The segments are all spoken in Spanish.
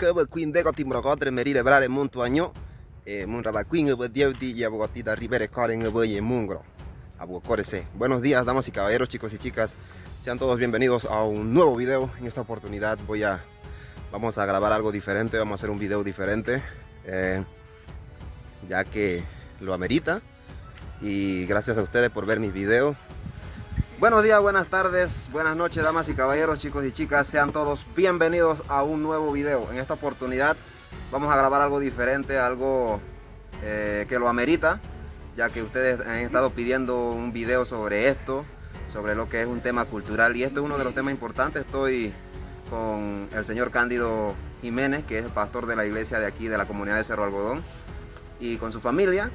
cơ bờ queen để có tìm rõ có thể mấy đi để ra môn tua nhọ môn ra queen bờ dieu di ya bogotá da ribere calen bờ ye mungro abo corese. Buenos días, damas y caballeros, chicos y chicas, sean todos bienvenidos a un nuevo video. En esta oportunidad vamos a grabar algo diferente, vamos a hacer un video diferente, ya que lo amerita, y gracias a ustedes por ver mis videos. Buenos días, buenas tardes, buenas noches, damas y caballeros, chicos y chicas, sean todos bienvenidos a un nuevo video. En esta oportunidad vamos a grabar algo diferente, algo que lo amerita, ya que ustedes han estado pidiendo un video sobre esto, sobre lo que es un tema cultural, y esto es uno de los temas importantes. Estoy con el señor Cándido Jiménez, que es el pastor de la iglesia de aquí, de la comunidad de Cerro Algodón, y con su familia,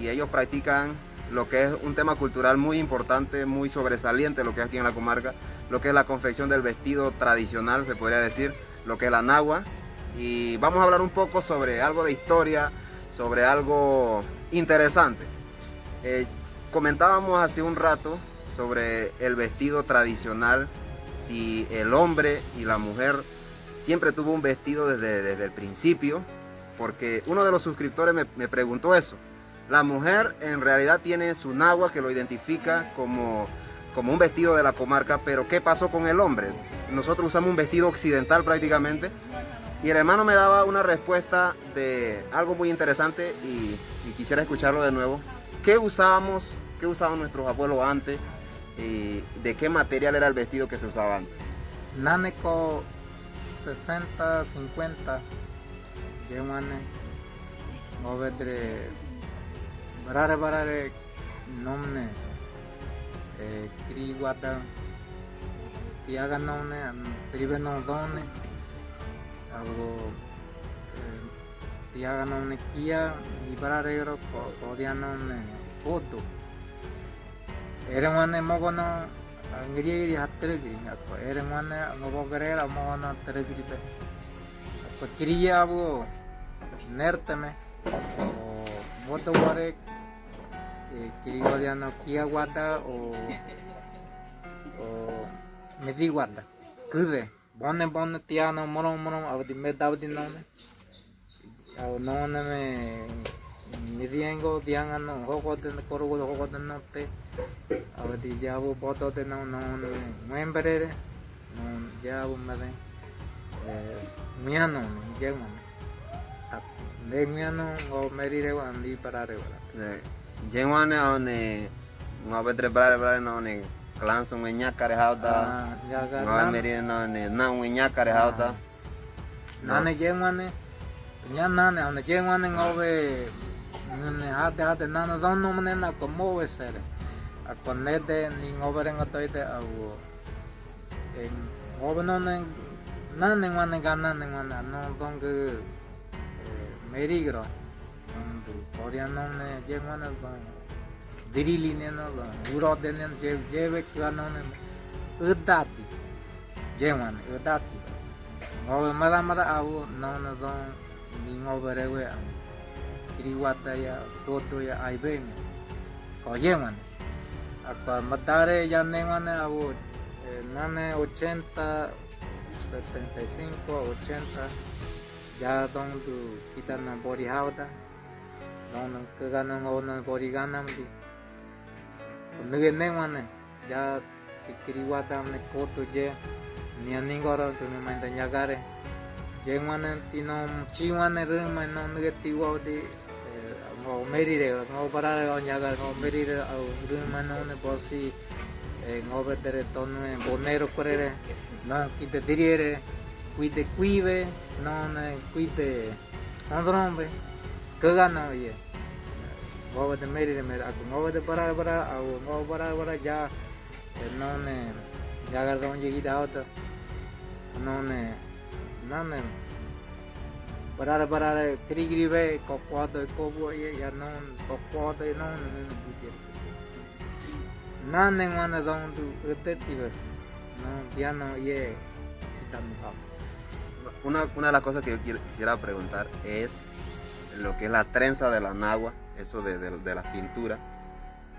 y ellos practican lo que es un tema cultural muy importante, muy sobresaliente, lo que es aquí en la comarca, lo que es la confección del vestido tradicional, se podría decir, lo que es la nagua. Y vamos a hablar un poco sobre algo de historia, sobre algo interesante. Comentábamos hace un rato sobre el vestido tradicional, si el hombre y la mujer siempre tuvo un vestido desde el principio, porque uno de los suscriptores me preguntó eso. La mujer en realidad tiene su nagua que lo identifica como un vestido de la comarca, pero ¿qué pasó con el hombre? Nosotros usamos un vestido occidental prácticamente, y el hermano me daba una respuesta de algo muy interesante, y quisiera escucharlo de nuevo. ¿Qué usaban nuestros abuelos antes? ¿Y de qué material era el vestido que se usaba antes? Naneco 60, 50, Gemane, Movedre, Barare, Nomne, Kriwata, Tiaganone, Privenodone, algo Tiaganone Kia, Ibararero, Codianone, Foto. Eremane Mogono, Angri Hatrigi, Eremane, Mogorera, Mogono, Trigribe, Kriabu, Nerteme, Motowarek, Kirigodiano Kiawata o Mediwata, Kude, Bonne Tiano, Mono, of the Medavdinone, our noname Midiango, Diangano, Hogot, and Coro, Hogot, and Note, our the Javu Boto, the non member, non Javu Made, Miano, German. De miano o merire andi parare wala. Jengwane one ngabetre brare no ne clanson nyakare hauda. Ngamerire no ne na nyakare hauda. Nane jengwane nane on jengwane ngove ne hade nana donno menena como esere. A conete ni ngove ngatoite au en ngove no nane ngane ganane ngana no donge Merigro, Orianone, Gemana, Dirilinen, Uroden, Jevek, Udati, Geman, Udati. Over Madamada, none of them being over everywhere. Kiriwataya, Gotoya, Ibem, Koyeman. Aqua Matare, Yanemane, I would Nane 80, 75, 80. Ya don tu kita na bori hauda, don kegana ngona bori ganam di. Nege mana, ya kiriwata me koto je, nianing gora tu me main tanyagare. Je mana tino ciwane rumah non nege tiwa di, ngau merire, ngau parare ngau nyagar ngau merire au rumah non bosi, ngau betere tonne bonero korere, non kita diriere. Cuide cuive, non cuide andrombe, que gana oye. Ngova de merire ngova de para au ngova para ya non ya gardon llegida auto. Non nane para trigrive coquado e cobo ya non coquado e non nane mana don tu etetive. No piano ye quitando. Una de las cosas que yo quisiera preguntar es lo que es la trenza de la nagua, eso de las pinturas.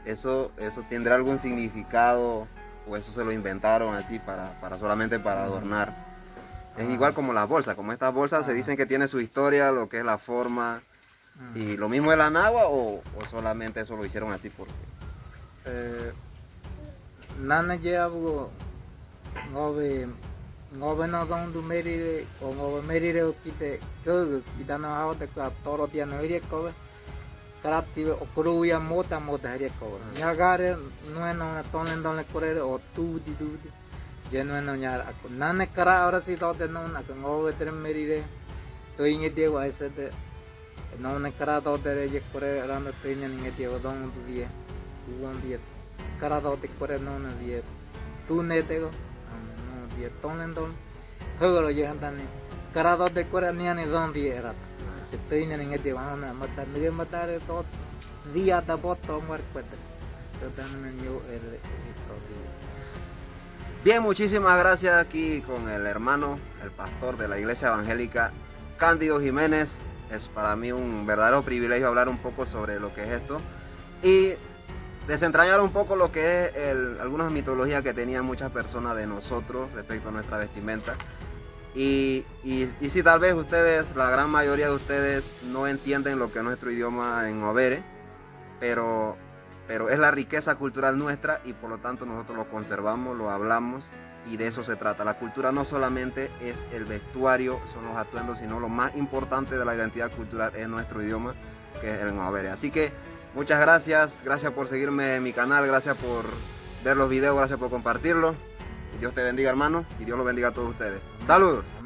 ¿Eso tendrá algún significado o eso se lo inventaron así solamente para adornar Es igual como las bolsas, como estas bolsas se dicen que tiene su historia, lo que es la forma. ¿Y lo mismo de la nagua o solamente eso lo hicieron así porque? Nana llevo ngove no donde merire o ngove merire o kite kita no hago de toro dia no iria kobe karati o kuruya mota haria kobe nyagare no tonen don le correr o tu di jeno no nyar aku nane kara ahora si do de no aku ngove tre merire to inge dia wa ese de no ne kara do de je correr rando tenya ninge dia don tu dia kara do de correr no na dia tu ne tego dia tonen don hugolo je hantane kara do de correr ni ani don dia era se tenya ninge dia wa na matar to dia da botto muer cuete to dan yo Bien, muchísimas gracias aquí con el hermano, el pastor de la Iglesia Evangélica, Cándido Jiménez. Es para mí un verdadero privilegio hablar un poco sobre lo que es esto y desentrañar un poco lo que es algunas mitologías que tenían muchas personas de nosotros respecto a nuestra vestimenta. Y si tal vez ustedes, la gran mayoría de ustedes no entienden lo que es nuestro idioma en Overe, pero es la riqueza cultural nuestra y por lo tanto nosotros lo conservamos, lo hablamos y de eso se trata. La cultura no solamente es el vestuario, son los atuendos, sino lo más importante de la identidad cultural es nuestro idioma, que es el Overe. Así que muchas gracias por seguirme en mi canal, gracias por ver los videos, gracias por compartirlos. Dios te bendiga, hermano, y Dios los bendiga a todos ustedes. Saludos.